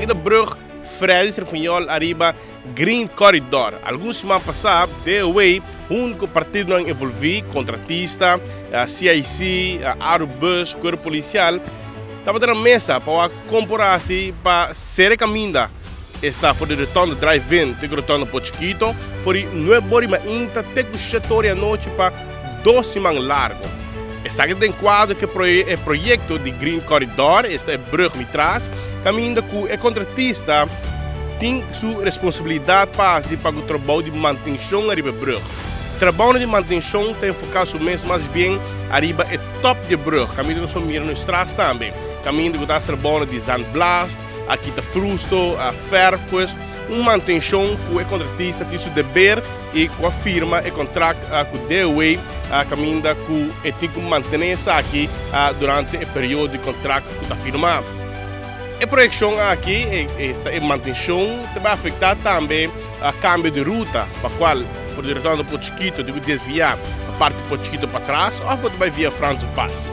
aqui da brug Fredis Rafael arriba Green Corridor. Alguns semanas passadas, The Way, único partido não envolvido, contratista, CIC, Aerobus, Corpo Policial, estava na mesa para comparar-se para ser caminho. Está for de retorno drive-in, tem retorno para Chiquito, for de novo ainda tem que chegar à noite para 2 semanas largo. Essa aqui tem quadro que é projeto de Green Corridor, esta é brug me traz, caminho com o contratista tem sua responsabilidade para o trabalho de manutenção arriba brug. O trabalho de manutenção tem focado mais bem arriba é top de brug, caminho que nós miramos no estrada também. Caminho que está trabalhando de sandblast, aqui está frusto, a ferro, pois manutenção com o contratista tem seu dever e com a firma e contrato com o DOA caminho que tem que manter isso aqui durante o período de contrato da firma. A projeção aqui, esta manutenção, vai afetar também a câmbio de ruta, para a qual, por retorno para o Chiquito, deve desviar a parte do Chiquito para trás ou vai via França Pass.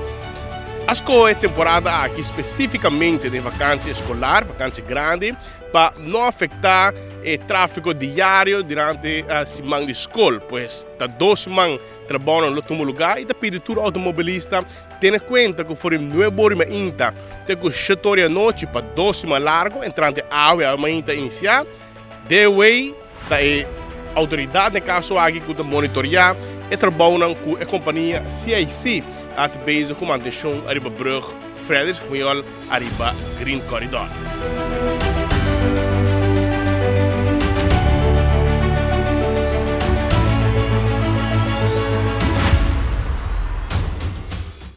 As coisas temporada aqui especificamente de vacância escolar, vacância grande, para não afetar o tráfego diário durante a semana de escola, pois está 2 semanas trabalhando no último lugar e da peditura automobilista tem em conta que for novo ainda tem que chegar à noite para 2 semanas largo, entrando a água ainda iniciar, the way da autoridade no caso aqui que monitorear e trabalham com a companhia CIC at base com manutenção arriba brug Fredis Rafael arriba Green Corridor.